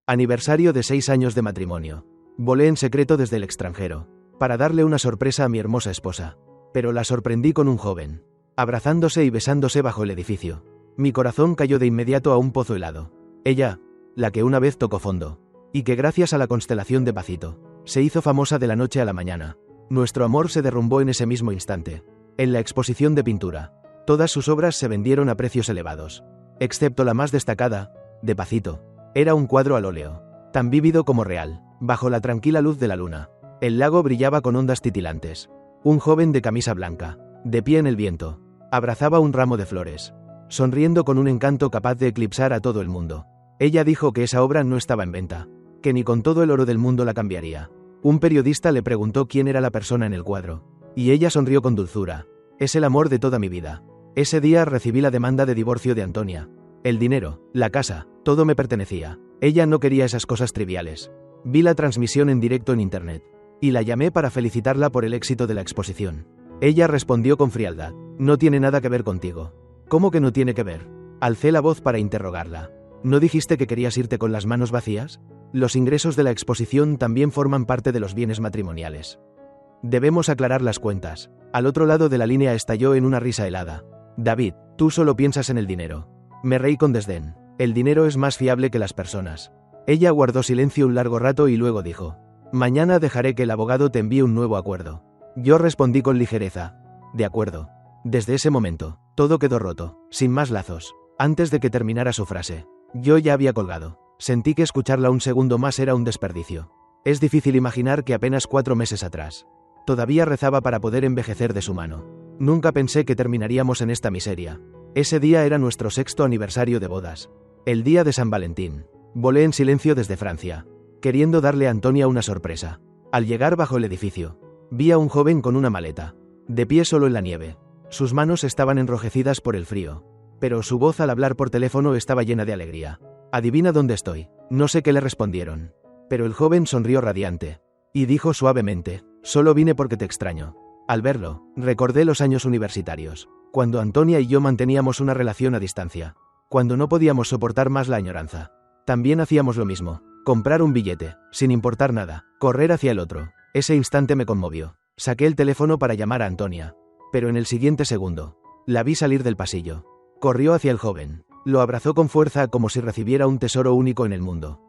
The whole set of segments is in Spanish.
Aniversario de 6 años de matrimonio. Volé en secreto desde el extranjero, para darle una sorpresa a mi hermosa esposa. Pero la sorprendí con un joven, abrazándose y besándose bajo el edificio. Mi corazón cayó de inmediato a un pozo helado. Ella, la que una vez tocó fondo, y que gracias a la constelación de Pacito, se hizo famosa de la noche a la mañana. Nuestro amor se derrumbó en ese mismo instante. En la exposición de pintura, todas sus obras se vendieron a precios elevados, excepto la más destacada, de Pacito. Era un cuadro al óleo, tan vívido como real, bajo la tranquila luz de la luna. El lago brillaba con ondas titilantes. Un joven de camisa blanca, de pie en el viento, abrazaba un ramo de flores, sonriendo con un encanto capaz de eclipsar a todo el mundo. Ella dijo que esa obra no estaba en venta, que ni con todo el oro del mundo la cambiaría. Un periodista le preguntó quién era la persona en el cuadro, y ella sonrió con dulzura. Es el amor de toda mi vida. Ese día recibí la demanda de divorcio de Antonia. El dinero, la casa, todo me pertenecía. Ella no quería esas cosas triviales. Vi la transmisión en directo en internet, y la llamé para felicitarla por el éxito de la exposición. Ella respondió con frialdad: no tiene nada que ver contigo. ¿Cómo que no tiene que ver? Alcé la voz para interrogarla. ¿No dijiste que querías irte con las manos vacías? Los ingresos de la exposición también forman parte de los bienes matrimoniales. Debemos aclarar las cuentas. Al otro lado de la línea estalló en una risa helada. David, tú solo piensas en el dinero. Me reí con desdén. El dinero es más fiable que las personas. Ella guardó silencio un largo rato y luego dijo: mañana dejaré que el abogado te envíe un nuevo acuerdo. Yo respondí con ligereza: de acuerdo. Desde ese momento, todo quedó roto, sin más lazos. Antes de que terminara su frase, yo ya había colgado. Sentí que escucharla un segundo más era un desperdicio. Es difícil imaginar que apenas 4 meses atrás, todavía rezaba para poder envejecer de su mano. Nunca pensé que terminaríamos en esta miseria. Ese día era nuestro 6º aniversario de bodas. El día de San Valentín. Volé en silencio desde Francia, queriendo darle a Antonia una sorpresa. Al llegar bajo el edificio, vi a un joven con una maleta, de pie solo en la nieve. Sus manos estaban enrojecidas por el frío, pero su voz al hablar por teléfono estaba llena de alegría. Adivina dónde estoy. No sé qué le respondieron, pero el joven sonrió radiante, y dijo suavemente: solo vine porque te extraño. Al verlo, recordé los años universitarios, cuando Antonia y yo manteníamos una relación a distancia, cuando no podíamos soportar más la añoranza. También hacíamos lo mismo: comprar un billete, sin importar nada, correr hacia el otro. Ese instante me conmovió. Saqué el teléfono para llamar a Antonia, pero en el siguiente segundo, la vi salir del pasillo. Corrió hacia el joven, lo abrazó con fuerza como si recibiera un tesoro único en el mundo.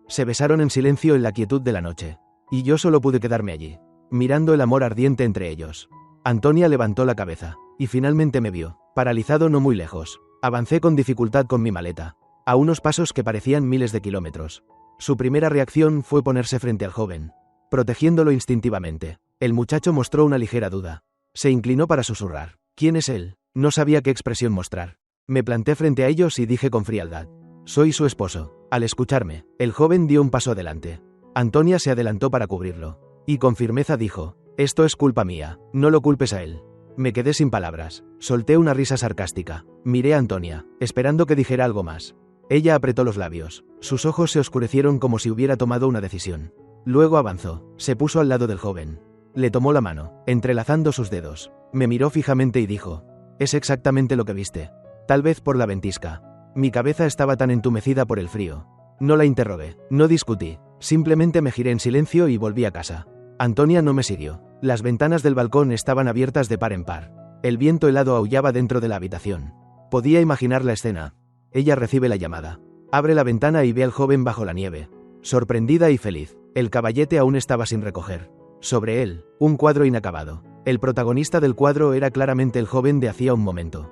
Se besaron en silencio en la quietud de la noche, y yo solo pude quedarme allí, mirando el amor ardiente entre ellos. Antonia levantó la cabeza, y finalmente me vio, paralizado no muy lejos. Avancé con dificultad con mi maleta, a unos pasos que parecían miles de kilómetros. Su primera reacción fue ponerse frente al joven, protegiéndolo instintivamente. El muchacho mostró una ligera duda. Se inclinó para susurrar: ¿quién es él? No sabía qué expresión mostrar. Me planté frente a ellos y dije con frialdad: soy su esposo. Al escucharme, el joven dio un paso adelante. Antonia se adelantó para cubrirlo, y con firmeza dijo: esto es culpa mía, no lo culpes a él. Me quedé sin palabras. Solté una risa sarcástica. Miré a Antonia, esperando que dijera algo más. Ella apretó los labios. Sus ojos se oscurecieron como si hubiera tomado una decisión. Luego avanzó, se puso al lado del joven. Le tomó la mano, entrelazando sus dedos. Me miró fijamente y dijo: es exactamente lo que viste. Tal vez por la ventisca. Mi cabeza estaba tan entumecida por el frío. No la interrogué, no discutí. Simplemente me giré en silencio y volví a casa. Antonia no me siguió. Las ventanas del balcón estaban abiertas de par en par. El viento helado aullaba dentro de la habitación. Podía imaginar la escena. Ella recibe la llamada. Abre la ventana y ve al joven bajo la nieve, sorprendida y feliz. El caballete aún estaba sin recoger. Sobre él, un cuadro inacabado. El protagonista del cuadro era claramente el joven de hacía un momento,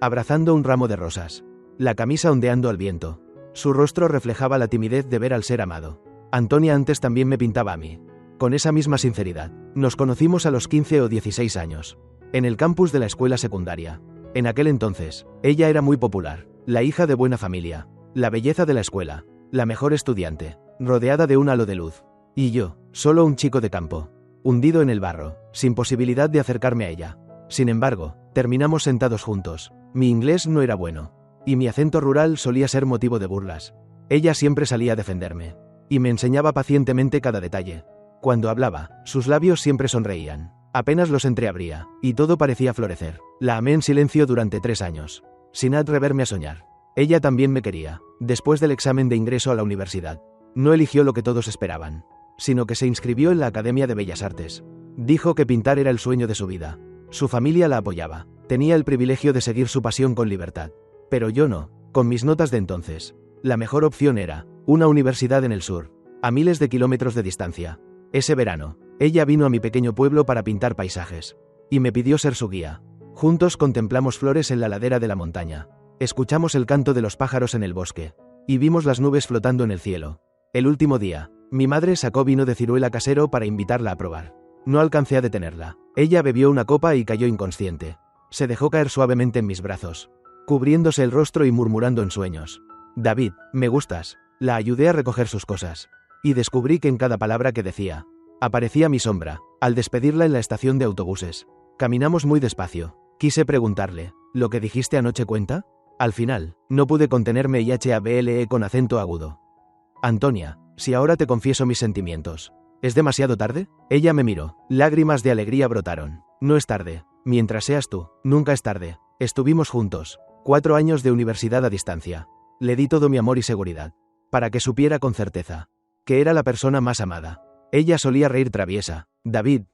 abrazando un ramo de rosas, la camisa ondeando al viento. Su rostro reflejaba la timidez de ver al ser amado. Antonia antes también me pintaba a mí, con esa misma sinceridad. Nos conocimos a los 15 o 16 años, en el campus de la escuela secundaria. En aquel entonces, ella era muy popular, la hija de buena familia, la belleza de la escuela, la mejor estudiante, rodeada de un halo de luz. Y yo, solo un chico de campo, hundido en el barro, sin posibilidad de acercarme a ella. Sin embargo, terminamos sentados juntos. Mi inglés no era bueno, y mi acento rural solía ser motivo de burlas. Ella siempre salía a defenderme, y me enseñaba pacientemente cada detalle. Cuando hablaba, sus labios siempre sonreían. Apenas los entreabría, y todo parecía florecer. La amé en silencio durante 3 años, sin atreverme a soñar. Ella también me quería. Después del examen de ingreso a la universidad, No eligió lo que todos esperaban, sino que se inscribió en la Academia de Bellas Artes. Dijo que pintar era el sueño de su vida. Su familia la apoyaba. Tenía el privilegio de seguir su pasión con libertad. Pero yo no, con mis notas de entonces. La mejor opción era una universidad en el sur, a miles de kilómetros de distancia. Ese verano, ella vino a mi pequeño pueblo para pintar paisajes. Y me pidió ser su guía. Juntos contemplamos flores en la ladera de la montaña. Escuchamos el canto de los pájaros en el bosque. Y vimos las nubes flotando en el cielo. El último día, mi madre sacó vino de ciruela casero para invitarla a probar. No alcancé a detenerla. Ella bebió una copa y cayó inconsciente. Se dejó caer suavemente en mis brazos, cubriéndose el rostro y murmurando en sueños: David, me gustas. La ayudé a recoger sus cosas. Y descubrí que en cada palabra que decía, aparecía mi sombra, al despedirla en la estación de autobuses. Caminamos muy despacio. Quise preguntarle: ¿lo que dijiste anoche cuenta? Al final, no pude contenerme y hablé con acento agudo: Antonia, si ahora te confieso mis sentimientos, ¿es demasiado tarde? Ella me miró. Lágrimas de alegría brotaron. No es tarde. Mientras seas tú, nunca es tarde. Estuvimos juntos. 4 años de universidad a distancia. Le di todo mi amor y seguridad, para que supiera con certeza que era la persona más amada. Ella solía reír traviesa: David,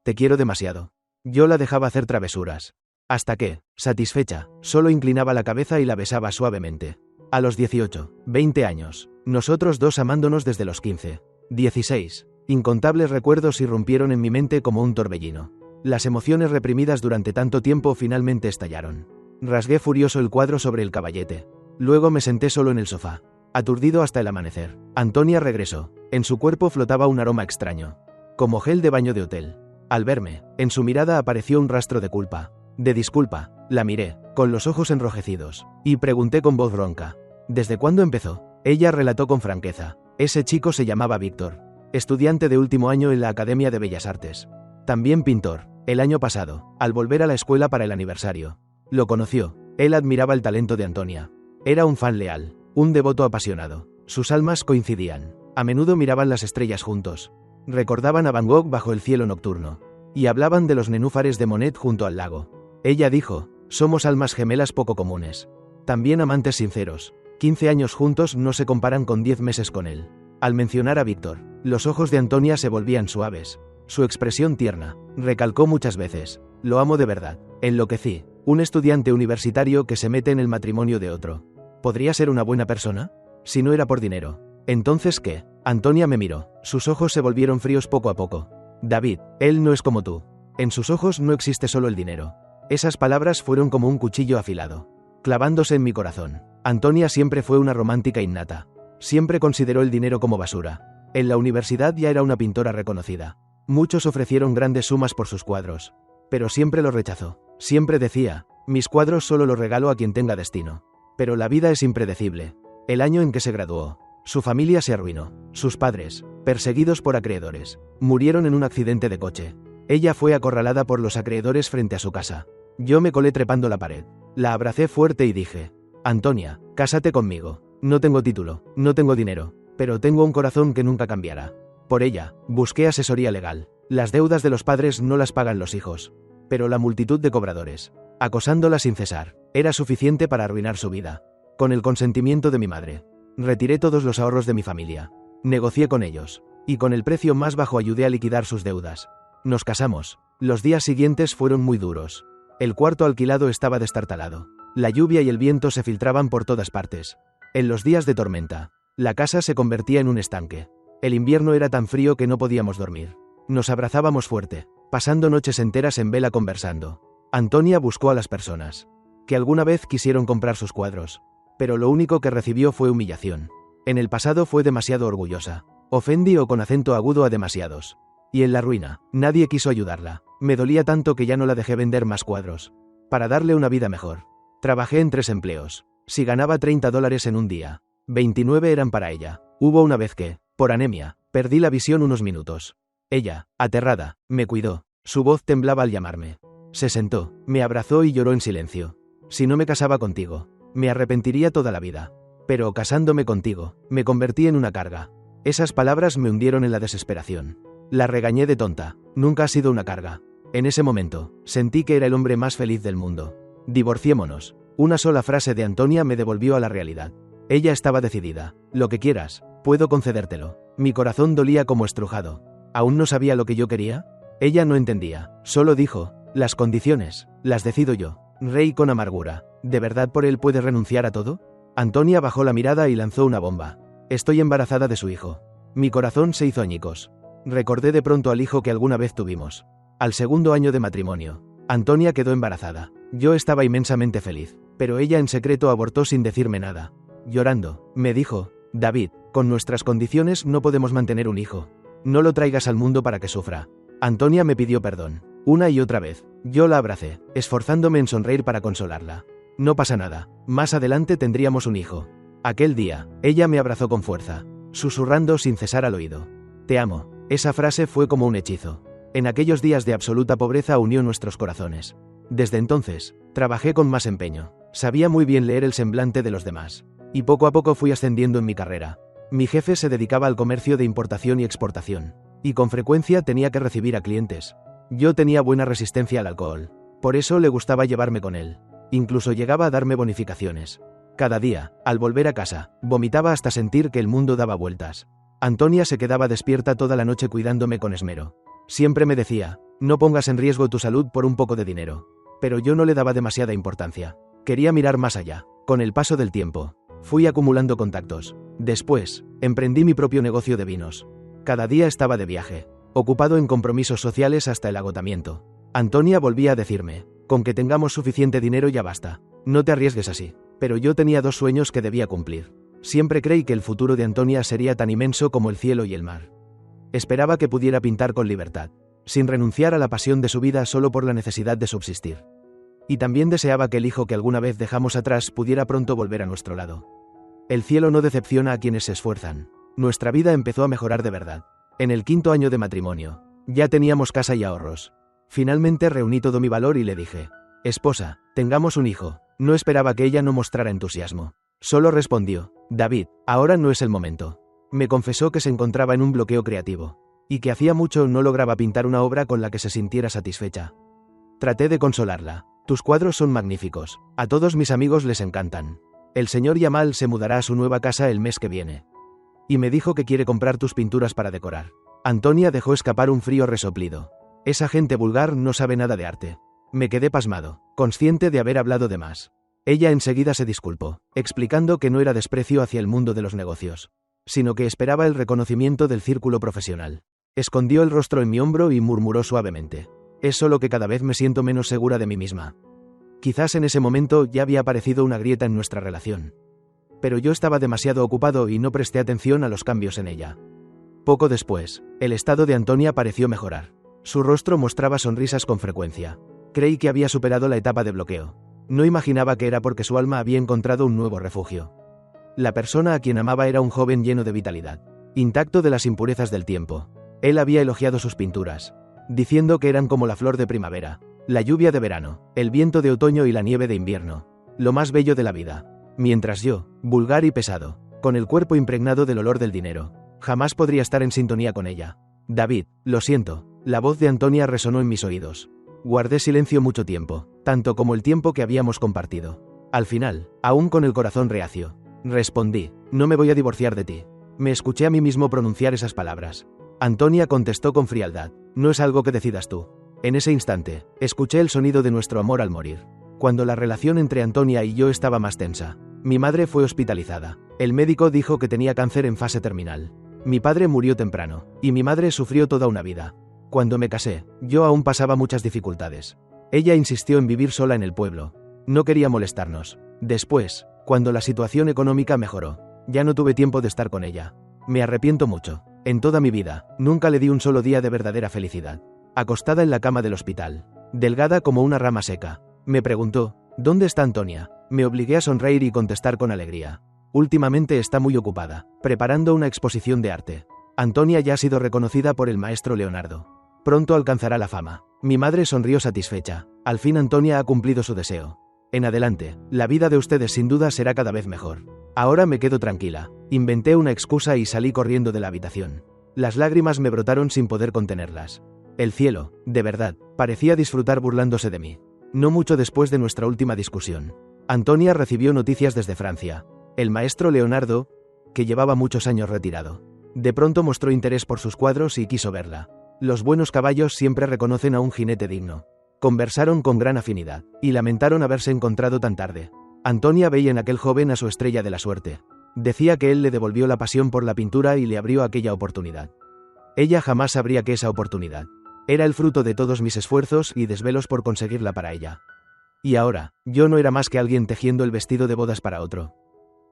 te quiero demasiado. Yo la dejaba hacer travesuras, hasta que, satisfecha, solo inclinaba la cabeza y la besaba suavemente. A los 18, 20 años, nosotros dos amándonos desde los 15, 16, incontables recuerdos irrumpieron en mi mente como un torbellino. Las emociones reprimidas durante tanto tiempo finalmente estallaron. Rasgué furioso el cuadro sobre el caballete. Luego me senté solo en el sofá, aturdido hasta el amanecer. Antonia regresó. En su cuerpo flotaba un aroma extraño, como gel de baño de hotel. Al verme, en su mirada apareció un rastro de culpa, de disculpa. La miré, con los ojos enrojecidos, y pregunté con voz ronca: ¿desde cuándo empezó? Ella relató con franqueza. Ese chico se llamaba Víctor, estudiante de último año en la Academia de Bellas Artes. También pintor. El año pasado, al volver a la escuela para el aniversario, lo conoció. Él admiraba el talento de Antonia. Era un fan leal, un devoto apasionado. Sus almas coincidían. A menudo miraban las estrellas juntos. Recordaban a Van Gogh bajo el cielo nocturno. Y hablaban de los nenúfares de Monet junto al lago. Ella dijo: somos almas gemelas poco comunes. También amantes sinceros. 15 años juntos no se comparan con 10 meses con él. Al mencionar a Víctor, los ojos de Antonia se volvían suaves. Su expresión tierna. Recalcó muchas veces: lo amo de verdad. Enloquecí. Un estudiante universitario que se mete en el matrimonio de otro. ¿Podría ser una buena persona? Si no era por dinero. ¿Entonces qué? Antonia me miró. Sus ojos se volvieron fríos poco a poco. David, él no es como tú. En sus ojos no existe solo el dinero. Esas palabras fueron como un cuchillo afilado, clavándose en mi corazón. Antonia siempre fue una romántica innata. Siempre consideró el dinero como basura. En la universidad ya era una pintora reconocida. Muchos ofrecieron grandes sumas por sus cuadros, pero siempre lo rechazó. Siempre decía: mis cuadros solo los regalo a quien tenga destino. Pero la vida es impredecible. El año en que se graduó, su familia se arruinó. Sus padres, perseguidos por acreedores, murieron en un accidente de coche. Ella fue acorralada por los acreedores frente a su casa. Yo me colé trepando la pared. La abracé fuerte y dije: Antonia, cásate conmigo. No tengo título, no tengo dinero, pero tengo un corazón que nunca cambiará. Por ella, busqué asesoría legal. Las deudas de los padres no las pagan los hijos. Pero la multitud de cobradores, acosándola sin cesar, era suficiente para arruinar su vida. Con el consentimiento de mi madre, retiré todos los ahorros de mi familia. Negocié con ellos, y con el precio más bajo ayudé a liquidar sus deudas. Nos casamos. Los días siguientes fueron muy duros. El cuarto alquilado estaba destartalado. La lluvia y el viento se filtraban por todas partes. En los días de tormenta, la casa se convertía en un estanque. El invierno era tan frío que no podíamos dormir. Nos abrazábamos fuerte, pasando noches enteras en vela conversando. Antonia buscó a las personas que alguna vez quisieron comprar sus cuadros, pero lo único que recibió fue humillación. En el pasado fue demasiado orgullosa. Ofendió con acento agudo a demasiados. Y en la ruina, nadie quiso ayudarla. Me dolía tanto que ya no la dejé vender más cuadros, para darle una vida mejor. Trabajé en 3 empleos. Si ganaba $30 en un día, 29 eran para ella. Hubo una vez que, por anemia, perdí la visión unos minutos. Ella, aterrada, me cuidó. Su voz temblaba al llamarme. Se sentó, me abrazó y lloró en silencio. Si no me casaba contigo, me arrepentiría toda la vida. Pero casándome contigo, me convertí en una carga. Esas palabras me hundieron en la desesperación. La regañé de tonta. Nunca has sido una carga. En ese momento, sentí que era el hombre más feliz del mundo. Divorciémonos. Una sola frase de Antonia me devolvió a la realidad. Ella estaba decidida. Lo que quieras, Puedo concedértelo. Mi corazón dolía como estrujado. ¿Aún no sabía lo que yo quería? Ella no entendía. Solo dijo, las condiciones, las decido yo. Reí con amargura. ¿De verdad por él puedes renunciar a todo? Antonia bajó la mirada y lanzó una bomba. Estoy embarazada de su hijo. Mi corazón se hizo añicos. Recordé de pronto al hijo que alguna vez tuvimos. Al segundo año de matrimonio. Antonia quedó embarazada. Yo estaba inmensamente feliz, pero ella en secreto abortó sin decirme nada. Llorando, me dijo, David, con nuestras condiciones no podemos mantener un hijo. No lo traigas al mundo para que sufra. Antonia me pidió perdón, una y otra vez. Yo la abracé, esforzándome en sonreír para consolarla. No pasa nada, más adelante tendríamos un hijo. Aquel día, ella me abrazó con fuerza, susurrando sin cesar al oído. Te amo. Esa frase fue como un hechizo. En aquellos días de absoluta pobreza unió nuestros corazones. Desde entonces, trabajé con más empeño. Sabía muy bien leer el semblante de los demás. Y poco a poco fui ascendiendo en mi carrera. Mi jefe se dedicaba al comercio de importación y exportación. Y con frecuencia tenía que recibir a clientes. Yo tenía buena resistencia al alcohol. Por eso le gustaba llevarme con él. Incluso llegaba a darme bonificaciones. Cada día, al volver a casa, vomitaba hasta sentir que el mundo daba vueltas. Antonia se quedaba despierta toda la noche cuidándome con esmero. Siempre me decía, no pongas en riesgo tu salud por un poco de dinero. Pero yo no le daba demasiada importancia. Quería mirar más allá. Con el paso del tiempo, fui acumulando contactos. Después, emprendí mi propio negocio de vinos. Cada día estaba de viaje, ocupado en compromisos sociales hasta el agotamiento. Antonia volvía a decirme, con que tengamos suficiente dinero ya basta. No te arriesgues así. Pero yo tenía dos sueños que debía cumplir. Siempre creí que el futuro de Antonia sería tan inmenso como el cielo y el mar. Esperaba que pudiera pintar con libertad, sin renunciar a la pasión de su vida solo por la necesidad de subsistir. Y también deseaba que el hijo que alguna vez dejamos atrás pudiera pronto volver a nuestro lado. El cielo no decepciona a quienes se esfuerzan. Nuestra vida empezó a mejorar de verdad. En el 5º año de matrimonio, ya teníamos casa y ahorros. Finalmente reuní todo mi valor y le dije, esposa, tengamos un hijo. No esperaba que ella no mostrara entusiasmo. Solo respondió, David, ahora no es el momento. Me confesó que se encontraba en un bloqueo creativo, y que hacía mucho no lograba pintar una obra con la que se sintiera satisfecha. Traté de consolarla. Tus cuadros son magníficos. A todos mis amigos les encantan. El señor Yamal se mudará a su nueva casa el mes que viene. Y me dijo que quiere comprar tus pinturas para decorar. Antonia dejó escapar un frío resoplido. Esa gente vulgar no sabe nada de arte. Me quedé pasmado, consciente de haber hablado de más. Ella enseguida se disculpó, explicando que no era desprecio hacia el mundo de los negocios, sino que esperaba el reconocimiento del círculo profesional. Escondió el rostro en mi hombro y murmuró suavemente, es solo que cada vez me siento menos segura de mí misma. Quizás en ese momento ya había aparecido una grieta en nuestra relación. Pero yo estaba demasiado ocupado y no presté atención a los cambios en ella. Poco después, el estado de Antonia pareció mejorar. Su rostro mostraba sonrisas con frecuencia. Creí que había superado la etapa de bloqueo. No imaginaba que era porque su alma había encontrado un nuevo refugio. La persona a quien amaba era un joven lleno de vitalidad, intacto de las impurezas del tiempo. Él había elogiado sus pinturas, diciendo que eran como la flor de primavera, la lluvia de verano, el viento de otoño y la nieve de invierno, lo más bello de la vida. Mientras yo, vulgar y pesado, con el cuerpo impregnado del olor del dinero, jamás podría estar en sintonía con ella. David, lo siento. La voz de Antonia resonó en mis oídos. Guardé silencio mucho tiempo, tanto como el tiempo que habíamos compartido. Al final, aún con el corazón reacio, respondí, no me voy a divorciar de ti. Me escuché a mí mismo pronunciar esas palabras. Antonia contestó con frialdad, no es algo que decidas tú. En ese instante, escuché el sonido de nuestro amor al morir. Cuando la relación entre Antonia y yo estaba más tensa, mi madre fue hospitalizada. El médico dijo que tenía cáncer en fase terminal. Mi padre murió temprano, y mi madre sufrió toda una vida. Cuando me casé, yo aún pasaba muchas dificultades. Ella insistió en vivir sola en el pueblo. No quería molestarnos. Después, cuando la situación económica mejoró, ya no tuve tiempo de estar con ella. Me arrepiento mucho. En toda mi vida, nunca le di un solo día de verdadera felicidad. Acostada en la cama del hospital, delgada como una rama seca, me preguntó, ¿dónde está Antonia? Me obligué a sonreír y contestar con alegría. Últimamente está muy ocupada, preparando una exposición de arte. Antonia ya ha sido reconocida por el maestro Leonardo. Pronto alcanzará la fama. Mi madre sonrió satisfecha. Al fin Antonia ha cumplido su deseo. En adelante, la vida de ustedes sin duda será cada vez mejor. Ahora me quedo tranquila. Inventé una excusa y salí corriendo de la habitación. Las lágrimas me brotaron sin poder contenerlas. El cielo, de verdad, parecía disfrutar burlándose de mí. No mucho después de nuestra última discusión, Antonia recibió noticias desde Francia. El maestro Leonardo que llevaba muchos años retirado. De pronto mostró interés por sus cuadros y quiso verla. Los buenos caballos siempre reconocen a un jinete digno. Conversaron con gran afinidad, y lamentaron haberse encontrado tan tarde. Antonia veía en aquel joven a su estrella de la suerte. Decía que él le devolvió la pasión por la pintura y le abrió aquella oportunidad. Ella jamás sabría que esa oportunidad era el fruto de todos mis esfuerzos y desvelos por conseguirla para ella. Y ahora, yo no era más que alguien tejiendo el vestido de bodas para otro.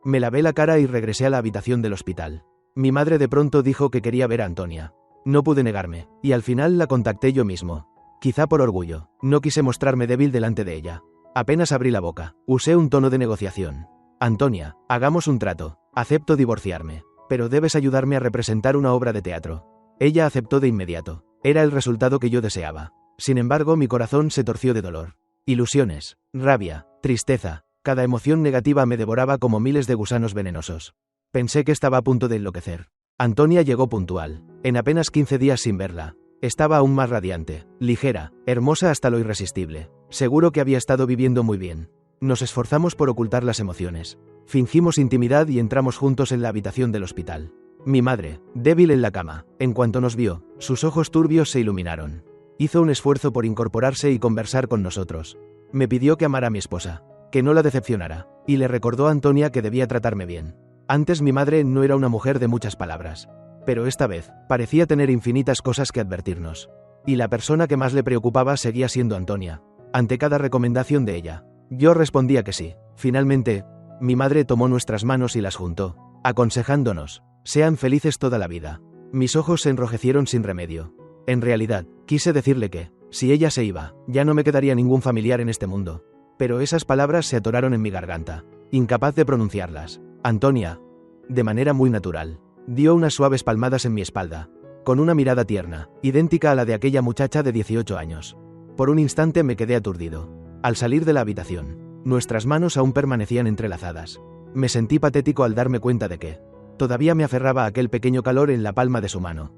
Me lavé la cara y regresé a la habitación del hospital. Mi madre de pronto dijo que quería ver a Antonia. No pude negarme, y al final la contacté yo mismo. Quizá por orgullo, no quise mostrarme débil delante de ella. Apenas abrí la boca, usé un tono de negociación. Antonia, hagamos un trato. Acepto divorciarme, pero debes ayudarme a representar una obra de teatro. Ella aceptó de inmediato. Era el resultado que yo deseaba. Sin embargo, mi corazón se torció de dolor. Ilusiones, rabia, tristeza, cada emoción negativa me devoraba como miles de gusanos venenosos. Pensé que estaba a punto de enloquecer. Antonia llegó puntual. En apenas 15 días sin verla. Estaba aún más radiante, ligera, hermosa hasta lo irresistible. Seguro que había estado viviendo muy bien. Nos esforzamos por ocultar las emociones. Fingimos intimidad y entramos juntos en la habitación del hospital. Mi madre, débil en la cama, en cuanto nos vio, sus ojos turbios se iluminaron. Hizo un esfuerzo por incorporarse y conversar con nosotros. Me pidió que amara a mi esposa, que no la decepcionara, y le recordó a Antonia que debía tratarme bien. Antes mi madre no era una mujer de muchas palabras, pero esta vez parecía tener infinitas cosas que advertirnos. Y la persona que más le preocupaba seguía siendo Antonia. Ante cada recomendación de ella, yo respondía que sí. Finalmente, mi madre tomó nuestras manos y las juntó, aconsejándonos: sean felices toda la vida. Mis ojos se enrojecieron sin remedio. En realidad, quise decirle que, si ella se iba, ya no me quedaría ningún familiar en este mundo. Pero esas palabras se atoraron en mi garganta, incapaz de pronunciarlas. Antonia, de manera muy natural, dio unas suaves palmadas en mi espalda, con una mirada tierna, idéntica a la de aquella muchacha de 18 años. Por un instante me quedé aturdido. Al salir de la habitación, nuestras manos aún permanecían entrelazadas. Me sentí patético al darme cuenta de que todavía me aferraba a aquel pequeño calor en la palma de su mano.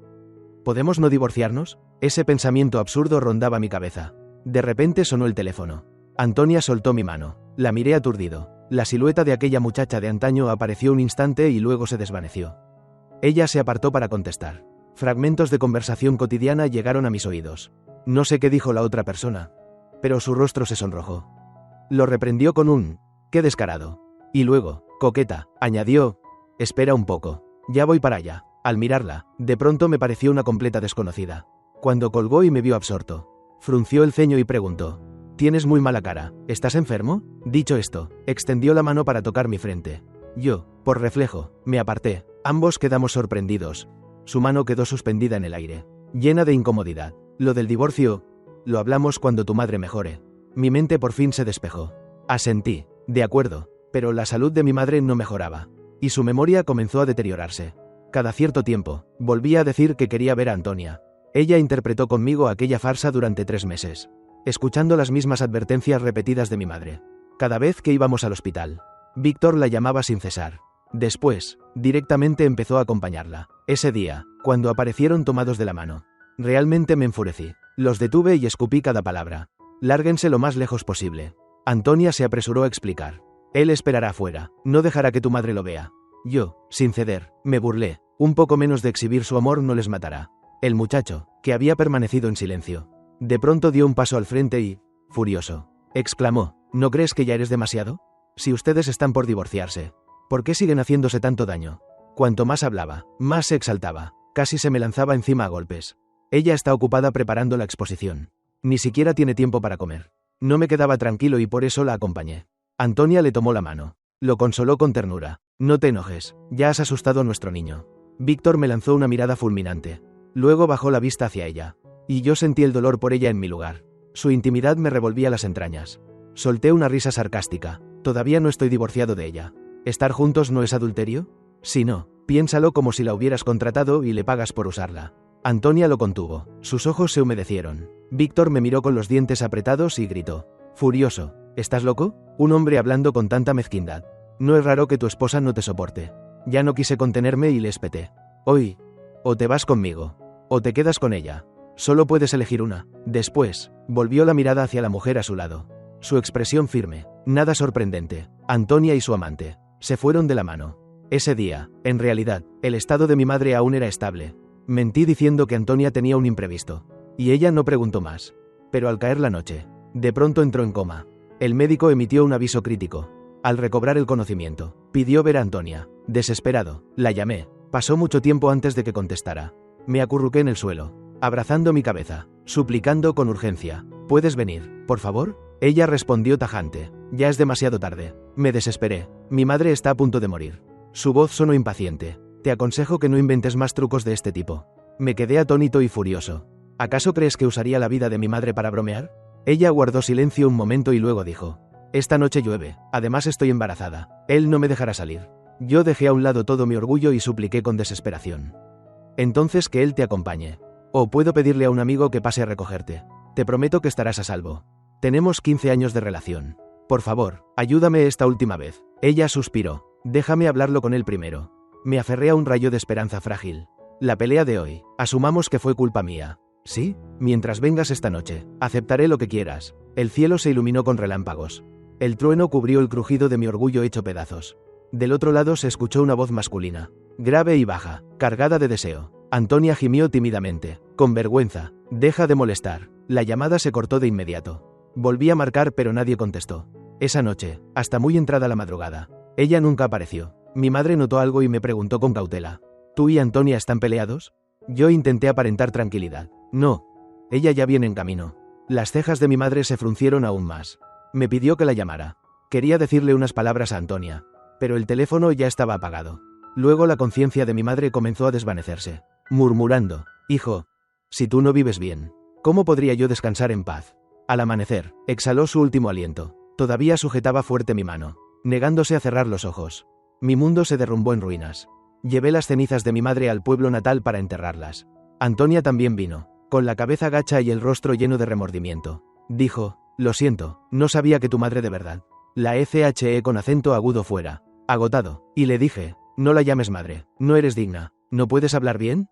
¿Podemos no divorciarnos? Ese pensamiento absurdo rondaba mi cabeza. De repente sonó el teléfono. Antonia soltó mi mano. La miré aturdido. La silueta de aquella muchacha de antaño apareció un instante y luego se desvaneció. Ella se apartó para contestar. Fragmentos de conversación cotidiana llegaron a mis oídos. No sé qué dijo la otra persona, pero su rostro se sonrojó. Lo reprendió con un «qué descarado». Y luego, coqueta, añadió: «espera un poco, ya voy para allá». Al mirarla, de pronto me pareció una completa desconocida. Cuando colgó y me vio absorto, frunció el ceño y preguntó: «Tienes muy mala cara, ¿estás enfermo?». Dicho esto, extendió la mano para tocar mi frente. Yo, por reflejo, me aparté. Ambos quedamos sorprendidos. Su mano quedó suspendida en el aire, llena de incomodidad. Lo del divorcio, lo hablamos cuando tu madre mejore. Mi mente por fin se despejó. Asentí, de acuerdo, pero la salud de mi madre no mejoraba, y su memoria comenzó a deteriorarse. Cada cierto tiempo, volvía a decir que quería ver a Antonia. Ella interpretó conmigo aquella farsa durante 3 meses, escuchando las mismas advertencias repetidas de mi madre. Cada vez que íbamos al hospital, Víctor la llamaba sin cesar. Después, directamente empezó a acompañarla. Ese día, cuando aparecieron tomados de la mano, realmente me enfurecí. Los detuve y escupí cada palabra. «Lárguense lo más lejos posible». Antonia se apresuró a explicar. «Él esperará afuera, no dejará que tu madre lo vea». Yo, sin ceder, me burlé. Un poco menos de exhibir su amor no les matará. El muchacho, que había permanecido en silencio, de pronto dio un paso al frente y, furioso, exclamó: «¿No crees que ya eres demasiado? Si ustedes están por divorciarse, ¿por qué siguen haciéndose tanto daño?». Cuanto más hablaba, más se exaltaba, casi se me lanzaba encima a golpes. Ella está ocupada preparando la exposición. Ni siquiera tiene tiempo para comer. No me quedaba tranquilo y por eso la acompañé. Antonia le tomó la mano. Lo consoló con ternura. «No te enojes, ya has asustado a nuestro niño». Víctor me lanzó una mirada fulminante. Luego bajó la vista hacia ella. Y yo sentí el dolor por ella en mi lugar. Su intimidad me revolvía las entrañas. Solté una risa sarcástica. «Todavía no estoy divorciado de ella. ¿Estar juntos no es adulterio? Si no, piénsalo como si la hubieras contratado y le pagas por usarla». Antonia lo contuvo. Sus ojos se humedecieron. Víctor me miró con los dientes apretados y gritó, furioso: «¿Estás loco? Un hombre hablando con tanta mezquindad. No es raro que tu esposa no te soporte». Ya no quise contenerme y le espeté: «Hoy, o te vas conmigo, o te quedas con ella. Solo puedes elegir una». Después, volvió la mirada hacia la mujer a su lado. Su expresión firme, nada sorprendente. Antonia y su amante se fueron de la mano. Ese día, en realidad, el estado de mi madre aún era estable. Mentí diciendo que Antonia tenía un imprevisto. Y ella no preguntó más. Pero al caer la noche, de pronto entró en coma. El médico emitió un aviso crítico. Al recobrar el conocimiento, pidió ver a Antonia. Desesperado, la llamé. Pasó mucho tiempo antes de que contestara. Me acurruqué en el suelo, abrazando mi cabeza, suplicando con urgencia. ¿Puedes venir, por favor? Ella respondió tajante. Ya es demasiado tarde. Me desesperé. Mi madre está a punto de morir. Su voz sonó impaciente. Te aconsejo que no inventes más trucos de este tipo. Me quedé atónito y furioso. ¿Acaso crees que usaría la vida de mi madre para bromear? Ella guardó silencio un momento y luego dijo. Esta noche llueve, además estoy embarazada. Él no me dejará salir. Yo dejé a un lado todo mi orgullo y supliqué con desesperación. Entonces que él te acompañe. O puedo pedirle a un amigo que pase a recogerte. Te prometo que estarás a salvo. Tenemos 15 años de relación. Por favor, ayúdame esta última vez. Ella suspiró. Déjame hablarlo con él primero. Me aferré a un rayo de esperanza frágil. La pelea de hoy, asumamos que fue culpa mía. ¿Sí? Mientras vengas esta noche, aceptaré lo que quieras. El cielo se iluminó con relámpagos. El trueno cubrió el crujido de mi orgullo hecho pedazos. Del otro lado se escuchó una voz masculina, grave y baja, cargada de deseo. Antonia gimió tímidamente, con vergüenza. Deja de molestar. La llamada se cortó de inmediato. Volví a marcar pero nadie contestó. Esa noche, hasta muy entrada la madrugada, ella nunca apareció. Mi madre notó algo y me preguntó con cautela. ¿Tú y Antonia están peleados? Yo intenté aparentar tranquilidad. No. Ella ya viene en camino. Las cejas de mi madre se fruncieron aún más. Me pidió que la llamara. Quería decirle unas palabras a Antonia, pero el teléfono ya estaba apagado. Luego la conciencia de mi madre comenzó a desvanecerse, murmurando, hijo, si tú no vives bien, ¿cómo podría yo descansar en paz? Al amanecer, exhaló su último aliento. Todavía sujetaba fuerte mi mano, negándose a cerrar los ojos. Mi mundo se derrumbó en ruinas. Llevé las cenizas de mi madre al pueblo natal para enterrarlas. Antonia también vino, con la cabeza gacha y el rostro lleno de remordimiento. Dijo, lo siento, no sabía que tu madre de verdad. La ECHE con acento agudo fuera, agotado, y le dije, no la llames madre, no eres digna, ¿no puedes hablar bien?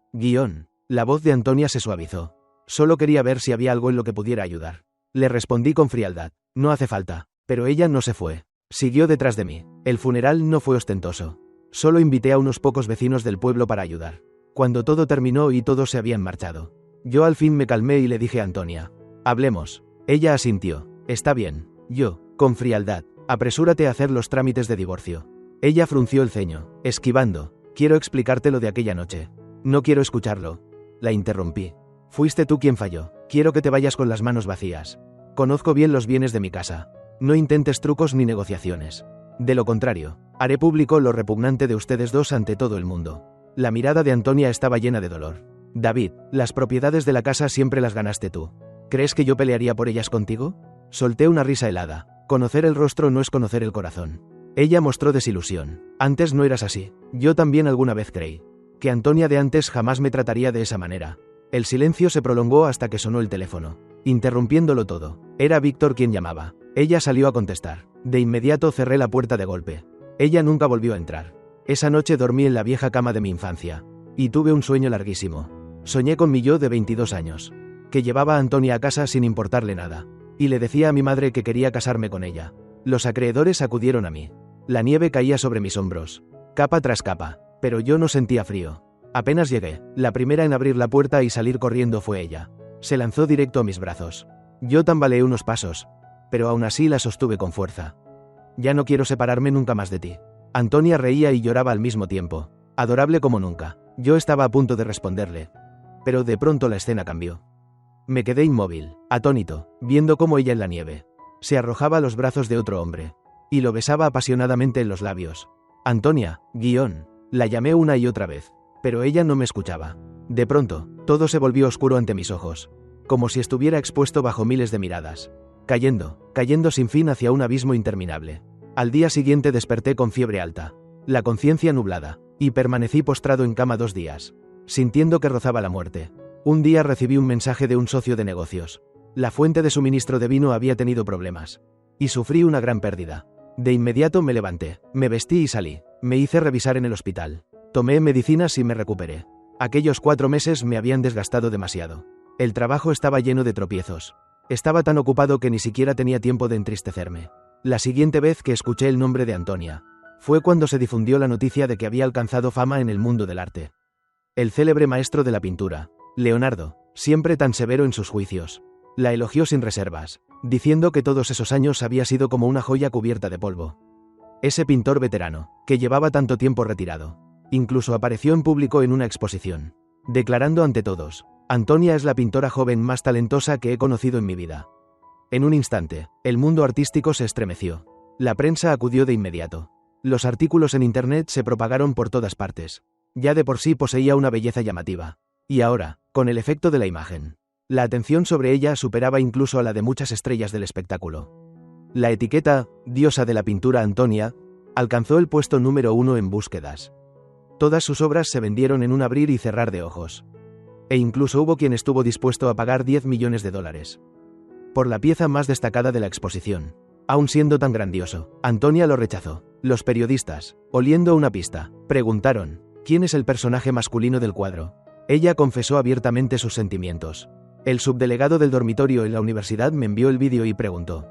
La voz de Antonia se suavizó. Solo quería ver si había algo en lo que pudiera ayudar. Le respondí con frialdad, no hace falta, pero ella no se fue. Siguió detrás de mí. El funeral no fue ostentoso. Solo invité a unos pocos vecinos del pueblo para ayudar. Cuando todo terminó y todos se habían marchado, yo al fin me calmé y le dije a Antonia, hablemos. Ella asintió, está bien. Yo, con frialdad, apresúrate a hacer los trámites de divorcio. Ella frunció el ceño, esquivando, quiero explicarte lo de aquella noche. No quiero escucharlo. La interrumpí. Fuiste tú quien falló, quiero que te vayas con las manos vacías. Conozco bien los bienes de mi casa. No intentes trucos ni negociaciones. De lo contrario, haré público lo repugnante de ustedes dos ante todo el mundo. La mirada de Antonia estaba llena de dolor. David, las propiedades de la casa siempre las ganaste tú. ¿Crees que yo pelearía por ellas contigo? Solté una risa helada. Conocer el rostro no es conocer el corazón. Ella mostró desilusión. Antes no eras así. Yo también alguna vez creí que Antonia de antes jamás me trataría de esa manera. El silencio se prolongó hasta que sonó el teléfono, interrumpiéndolo todo. Era Víctor quien llamaba. Ella salió a contestar. De inmediato cerré la puerta de golpe. Ella nunca volvió a entrar. Esa noche dormí en la vieja cama de mi infancia. Y tuve un sueño larguísimo. Soñé con mi yo de 22 años. Que llevaba a Antonia a casa sin importarle nada. Y le decía a mi madre que quería casarme con ella. Los acreedores acudieron a mí. La nieve caía sobre mis hombros, capa tras capa, pero yo no sentía frío. Apenas llegué, la primera en abrir la puerta y salir corriendo fue ella. Se lanzó directo a mis brazos. Yo tambaleé unos pasos, pero aún así la sostuve con fuerza. Ya no quiero separarme nunca más de ti. Antonia reía y lloraba al mismo tiempo, adorable como nunca. Yo estaba a punto de responderle, pero de pronto la escena cambió. Me quedé inmóvil, atónito, viendo cómo ella en la nieve se arrojaba a los brazos de otro hombre, y lo besaba apasionadamente en los labios. Antonia, la llamé una y otra vez, pero ella no me escuchaba. De pronto, todo se volvió oscuro ante mis ojos, como si estuviera expuesto bajo miles de miradas, cayendo sin fin hacia un abismo interminable. Al día siguiente desperté con fiebre alta, la conciencia nublada, y permanecí postrado en cama 2 días, sintiendo que rozaba la muerte. Un día recibí un mensaje de un socio de negocios. La fuente de suministro de vino había tenido problemas, y sufrí una gran pérdida. De inmediato me levanté, me vestí y salí. Me hice revisar en el hospital. Tomé medicinas y me recuperé. Aquellos 4 meses me habían desgastado demasiado. El trabajo estaba lleno de tropiezos. Estaba tan ocupado que ni siquiera tenía tiempo de entristecerme. La siguiente vez que escuché el nombre de Antonia, Fue cuando se difundió la noticia de que había alcanzado fama en el mundo del arte. El célebre maestro de la pintura, Leonardo, siempre tan severo en sus juicios, la elogió sin reservas, diciendo que todos esos años había sido como una joya cubierta de polvo. Ese pintor veterano, que llevaba tanto tiempo retirado, incluso apareció en público en una exposición, declarando ante todos: Antonia es la pintora joven más talentosa que he conocido en mi vida. En un instante, el mundo artístico se estremeció. La prensa acudió de inmediato. Los artículos en Internet se propagaron por todas partes. Ya de por sí poseía una belleza llamativa. Y ahora, con el efecto de la imagen, la atención sobre ella superaba incluso a la de muchas estrellas del espectáculo. La etiqueta, diosa de la pintura Antonia, alcanzó el puesto número 1 en búsquedas. Todas sus obras se vendieron en un abrir y cerrar de ojos. E incluso hubo quien estuvo dispuesto a pagar $10 millones por la pieza más destacada de la exposición. Aun siendo tan grandioso, Antonia lo rechazó. Los periodistas, oliendo una pista, preguntaron: ¿quién es el personaje masculino del cuadro? Ella confesó abiertamente sus sentimientos. El subdelegado del dormitorio en la universidad me envió el vídeo y preguntó: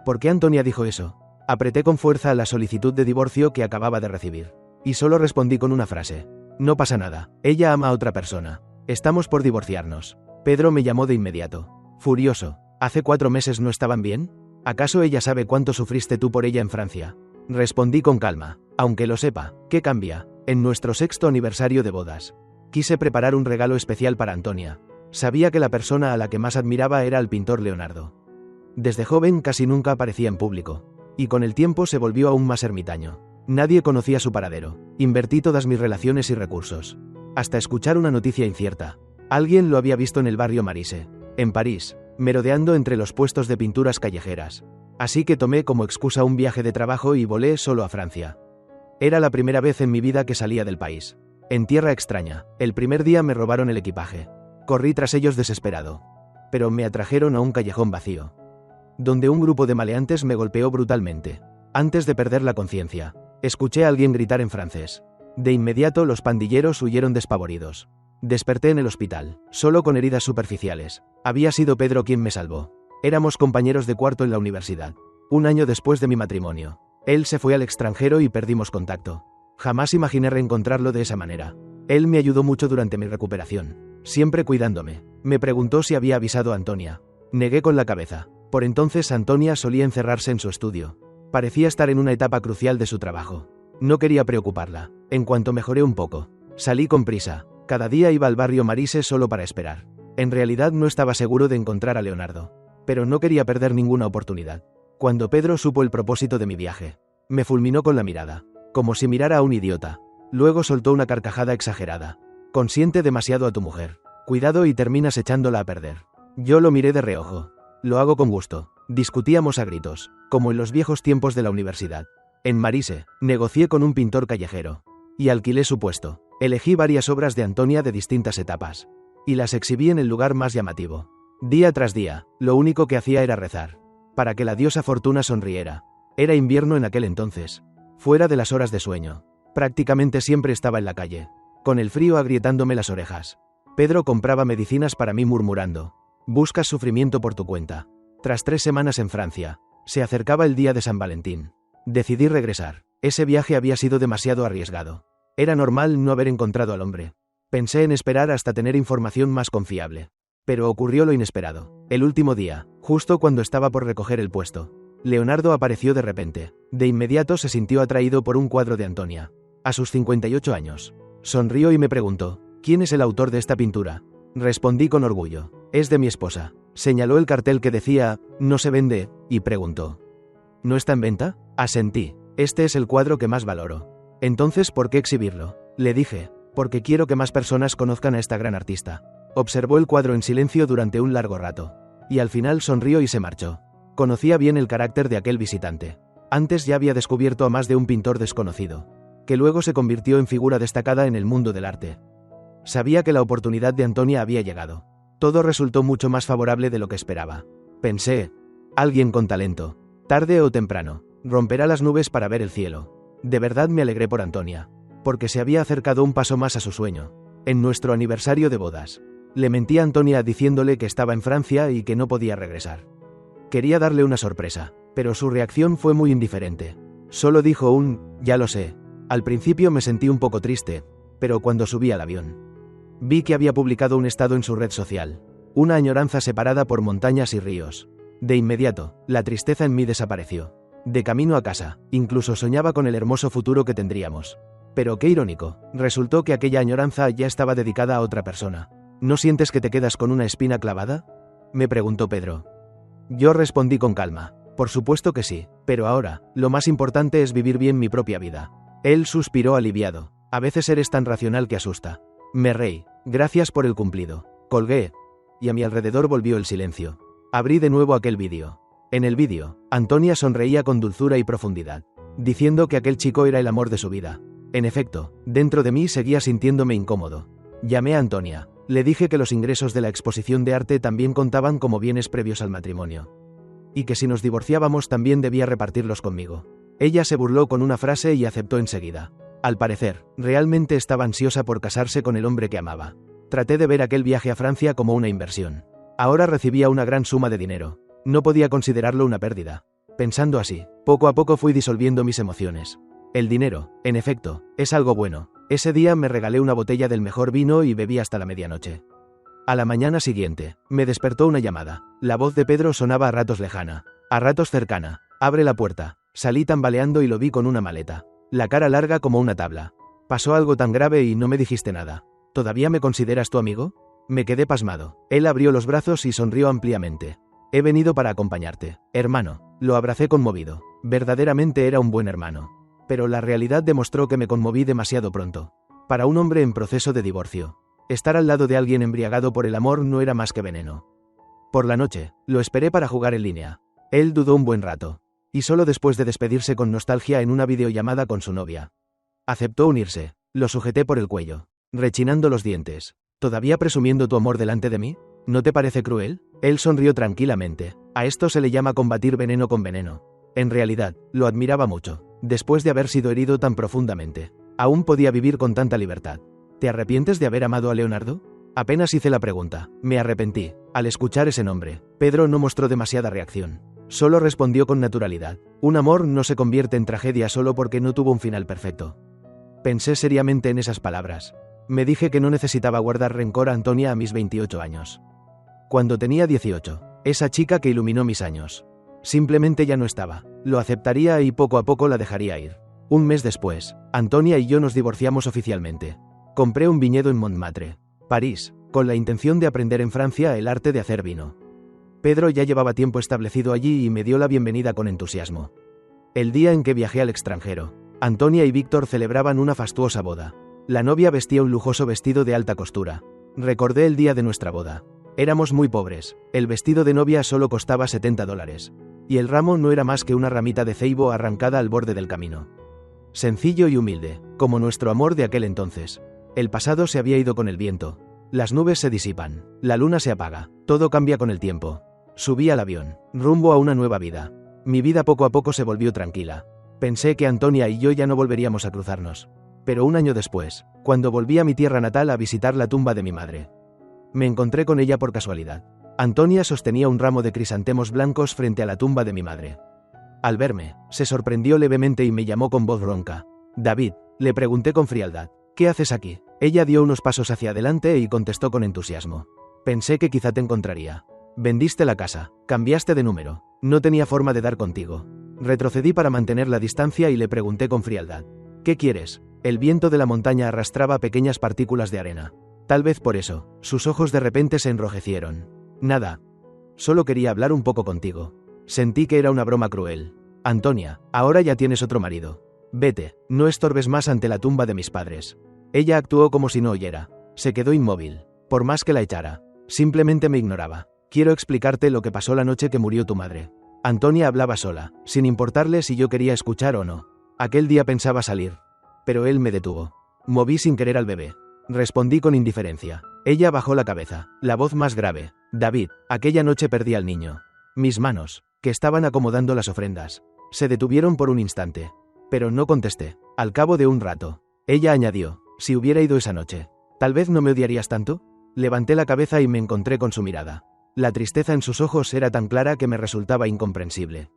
¿por qué Antonia dijo eso? Apreté con fuerza la solicitud de divorcio que acababa de recibir. Y solo respondí con una frase: no pasa nada, ella ama a otra persona. Estamos por divorciarnos. Pedro me llamó de inmediato. Furioso: ¿hace 4 meses no estaban bien? ¿Acaso ella sabe cuánto sufriste tú por ella en Francia? Respondí con calma: aunque lo sepa, ¿qué cambia? En nuestro 6º aniversario de bodas, quise preparar un regalo especial para Antonia. Sabía que la persona a la que más admiraba era al pintor Leonardo. Desde joven casi nunca aparecía en público, y con el tiempo se volvió aún más ermitaño. Nadie conocía su paradero. Invertí todas mis relaciones y recursos, hasta escuchar una noticia incierta. Alguien lo había visto en el barrio Marise, en París, merodeando entre los puestos de pinturas callejeras. Así que tomé como excusa un viaje de trabajo y volé solo a Francia. Era la primera vez en mi vida que salía del país. En tierra extraña, el primer día me robaron el equipaje. Corrí tras ellos desesperado. Pero me atrajeron a un callejón vacío, donde un grupo de maleantes me golpeó brutalmente. Antes de perder la conciencia, escuché a alguien gritar en francés. De inmediato los pandilleros huyeron despavoridos. Desperté en el hospital, solo con heridas superficiales. Había sido Pedro quien me salvó. Éramos compañeros de cuarto en la universidad. Un año después de mi matrimonio, él se fue al extranjero y perdimos contacto. Jamás imaginé reencontrarlo de esa manera. Él me ayudó mucho durante mi recuperación, siempre cuidándome. Me preguntó si había avisado a Antonia. Negué con la cabeza. Por entonces Antonia solía encerrarse en su estudio. Parecía estar en una etapa crucial de su trabajo. No quería preocuparla. En cuanto mejoré un poco, salí con prisa. Cada día iba al barrio Marise solo para esperar. En realidad no estaba seguro de encontrar a Leonardo, pero no quería perder ninguna oportunidad. Cuando Pedro supo el propósito de mi viaje, me fulminó con la mirada, como si mirara a un idiota. Luego soltó una carcajada exagerada. Consiente demasiado a tu mujer. Cuidado y terminas echándola a perder. Yo lo miré de reojo. Lo hago con gusto. Discutíamos a gritos, como en los viejos tiempos de la universidad. En Marise, negocié con un pintor callejero y alquilé su puesto. Elegí varias obras de Antonia de distintas etapas y las exhibí en el lugar más llamativo. Día tras día, lo único que hacía era rezar para que la diosa Fortuna sonriera. Era invierno en aquel entonces. Fuera de las horas de sueño, prácticamente siempre estaba en la calle, con el frío agrietándome las orejas. Pedro compraba medicinas para mí murmurando: buscas sufrimiento por tu cuenta. Tras 3 semanas en Francia, se acercaba el día de San Valentín. Decidí regresar. Ese viaje había sido demasiado arriesgado. Era normal no haber encontrado al hombre. Pensé en esperar hasta tener información más confiable. Pero ocurrió lo inesperado. El último día, justo cuando estaba por recoger el puesto, Leonardo apareció de repente. De inmediato se sintió atraído por un cuadro de Antonia, a sus 58 años. Sonrió y me preguntó: ¿quién es el autor de esta pintura? Respondí con orgullo: es de mi esposa. Señaló el cartel que decía: no se vende, y preguntó: ¿no está en venta? Asentí. Este es el cuadro que más valoro. Entonces, ¿por qué exhibirlo? Le dije: porque quiero que más personas conozcan a esta gran artista. Observó el cuadro en silencio durante un largo rato, y al final sonrió y se marchó. Conocía bien el carácter de aquel visitante. Antes ya había descubierto a más de un pintor desconocido, que luego se convirtió en figura destacada en el mundo del arte. Sabía que la oportunidad de Antonia había llegado. Todo resultó mucho más favorable de lo que esperaba. Pensé: alguien con talento, tarde o temprano, romperá las nubes para ver el cielo. De verdad me alegré por Antonia, porque se había acercado un paso más a su sueño. En nuestro aniversario de bodas, le mentí a Antonia diciéndole que estaba en Francia y que no podía regresar. Quería darle una sorpresa, pero su reacción fue muy indiferente. Solo dijo ya lo sé. Al principio me sentí un poco triste, pero cuando subí al avión, vi que había publicado un estado en su red social. Una añoranza separada por montañas y ríos. De inmediato, la tristeza en mí desapareció. De camino a casa, incluso soñaba con el hermoso futuro que tendríamos. Pero qué irónico, resultó que aquella añoranza ya estaba dedicada a otra persona. ¿No sientes que te quedas con una espina clavada?, me preguntó Pedro. Yo respondí con calma. Por supuesto que sí, pero ahora, lo más importante es vivir bien mi propia vida. Él suspiró aliviado. A veces eres tan racional que asusta. Me reí. Gracias por el cumplido. Colgué. Y a mi alrededor volvió el silencio. Abrí de nuevo aquel vídeo. En el vídeo, Antonia sonreía con dulzura y profundidad, diciendo que aquel chico era el amor de su vida. En efecto, dentro de mí seguía sintiéndome incómodo. Llamé a Antonia. Le dije que los ingresos de la exposición de arte también contaban como bienes previos al matrimonio. Y que si nos divorciábamos también debía repartirlos conmigo. Ella se burló con una frase y aceptó enseguida. Al parecer, realmente estaba ansiosa por casarse con el hombre que amaba. Traté de ver aquel viaje a Francia como una inversión. Ahora recibía una gran suma de dinero. No podía considerarlo una pérdida. Pensando así, poco a poco fui disolviendo mis emociones. El dinero, en efecto, es algo bueno. Ese día me regalé una botella del mejor vino y bebí hasta la medianoche. A la mañana siguiente, me despertó una llamada. La voz de Pedro sonaba a ratos lejana, a ratos cercana. Abre la puerta. Salí tambaleando y lo vi con una maleta. La cara larga como una tabla. Pasó algo tan grave y no me dijiste nada. ¿Todavía me consideras tu amigo? Me quedé pasmado. Él abrió los brazos y sonrió ampliamente. He venido para acompañarte, hermano. Lo abracé conmovido. Verdaderamente era un buen hermano. Pero la realidad demostró que me conmoví demasiado pronto. Para un hombre en proceso de divorcio, estar al lado de alguien embriagado por el amor no era más que veneno. Por la noche, lo esperé para jugar en línea. Él dudó un buen rato. Y solo después de despedirse con nostalgia en una videollamada con su novia, aceptó unirse. Lo sujeté por el cuello, rechinando los dientes. ¿Todavía presumiendo tu amor delante de mí? ¿No te parece cruel? Él sonrió tranquilamente. A esto se le llama combatir veneno con veneno. En realidad, lo admiraba mucho. Después de haber sido herido tan profundamente, aún podía vivir con tanta libertad. ¿Te arrepientes de haber amado a Leonardo? Apenas hice la pregunta. Me arrepentí. Al escuchar ese nombre, Pedro no mostró demasiada reacción. Solo respondió con naturalidad. Un amor no se convierte en tragedia solo porque no tuvo un final perfecto. Pensé seriamente en esas palabras. Me dije que no necesitaba guardar rencor a Antonia a mis 28 años. Cuando tenía 18, esa chica que iluminó mis años, simplemente ya no estaba. Lo aceptaría y poco a poco la dejaría ir. Un mes después, Antonia y yo nos divorciamos oficialmente. Compré un viñedo en Montmartre, París, con la intención de aprender en Francia el arte de hacer vino. Pedro ya llevaba tiempo establecido allí y me dio la bienvenida con entusiasmo. El día en que viajé al extranjero, Antonia y Víctor celebraban una fastuosa boda. La novia vestía un lujoso vestido de alta costura. Recordé el día de nuestra boda. Éramos muy pobres. El vestido de novia solo costaba $70. Y el ramo no era más que una ramita de ceibo arrancada al borde del camino. Sencillo y humilde, como nuestro amor de aquel entonces. El pasado se había ido con el viento. Las nubes se disipan, la luna se apaga, todo cambia con el tiempo. Subí al avión, rumbo a una nueva vida. Mi vida poco a poco se volvió tranquila. Pensé que Antonia y yo ya no volveríamos a cruzarnos. Pero un año después, cuando volví a mi tierra natal a visitar la tumba de mi madre, me encontré con ella por casualidad. Antonia sostenía un ramo de crisantemos blancos frente a la tumba de mi madre. Al verme, se sorprendió levemente y me llamó con voz ronca. David, le pregunté con frialdad. ¿Qué haces aquí? Ella dio unos pasos hacia adelante y contestó con entusiasmo. Pensé que quizá te encontraría. Vendiste la casa, cambiaste de número. No tenía forma de dar contigo. Retrocedí para mantener la distancia y le pregunté con frialdad. ¿Qué quieres? El viento de la montaña arrastraba pequeñas partículas de arena. Tal vez por eso, sus ojos de repente se enrojecieron. Nada. Solo quería hablar un poco contigo. Sentí que era una broma cruel. Antonia, ahora ya tienes otro marido. Vete, no estorbes más ante la tumba de mis padres. Ella actuó como si no oyera. Se quedó inmóvil. Por más que la echara, simplemente me ignoraba. Quiero explicarte lo que pasó la noche que murió tu madre. Antonia hablaba sola, sin importarle si yo quería escuchar o no. Aquel día pensaba salir, pero él me detuvo. Moví sin querer al bebé. Respondí con indiferencia. Ella bajó la cabeza, la voz más grave. David, aquella noche perdí al niño. Mis manos, que estaban acomodando las ofrendas, se detuvieron por un instante. Pero no contesté. Al cabo de un rato, ella añadió, si hubiera ido esa noche, ¿tal vez no me odiarías tanto? Levanté la cabeza y me encontré con su mirada. La tristeza en sus ojos era tan clara que me resultaba incomprensible.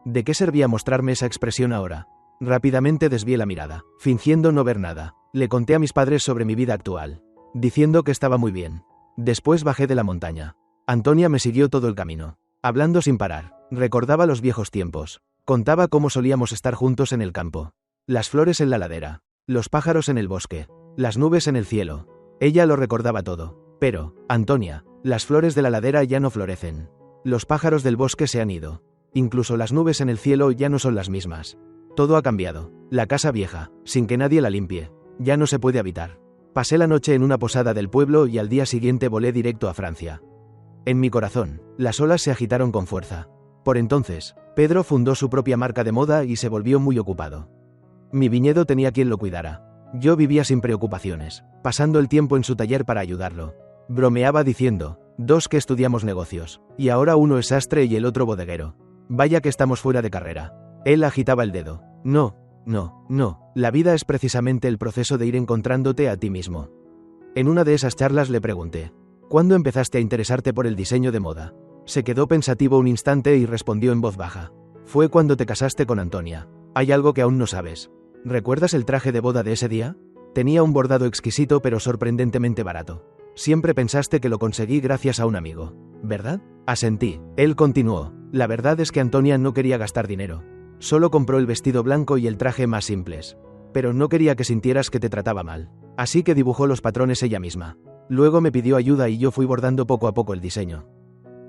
¿De qué servía mostrarme esa expresión ahora? Rápidamente desvié la mirada, fingiendo no ver nada. Le conté a mis padres sobre mi vida actual, diciendo que estaba muy bien. Después bajé de la montaña. Antonia me siguió todo el camino, hablando sin parar. Recordaba los viejos tiempos. Contaba cómo solíamos estar juntos en el campo. Las flores en la ladera, los pájaros en el bosque, las nubes en el cielo. Ella lo recordaba todo. Pero, Antonia, las flores de la ladera ya no florecen. Los pájaros del bosque se han ido. Incluso las nubes en el cielo ya no son las mismas. Todo ha cambiado. La casa vieja, sin que nadie la limpie, ya no se puede habitar. Pasé la noche en una posada del pueblo y al día siguiente volé directo a Francia. En mi corazón, las olas se agitaron con fuerza. Por entonces, Pedro fundó su propia marca de moda y se volvió muy ocupado. Mi viñedo tenía quien lo cuidara. Yo vivía sin preocupaciones, pasando el tiempo en su taller para ayudarlo. Bromeaba diciendo, 2 que estudiamos negocios, y ahora uno es sastre y el otro bodeguero. Vaya que estamos fuera de carrera. Él agitaba el dedo. No, la vida es precisamente el proceso de ir encontrándote a ti mismo. En una de esas charlas le pregunté, ¿cuándo empezaste a interesarte por el diseño de moda? Se quedó pensativo un instante y respondió en voz baja. Fue cuando te casaste con Antonia. Hay algo que aún no sabes. ¿Recuerdas el traje de boda de ese día? Tenía un bordado exquisito pero sorprendentemente barato. Siempre pensaste que lo conseguí gracias a un amigo, ¿verdad? Asentí. Él continuó. La verdad es que Antonia no quería gastar dinero. Solo compró el vestido blanco y el traje más simples. Pero no quería que sintieras que te trataba mal. Así que dibujó los patrones ella misma. Luego me pidió ayuda y yo fui bordando poco a poco el diseño.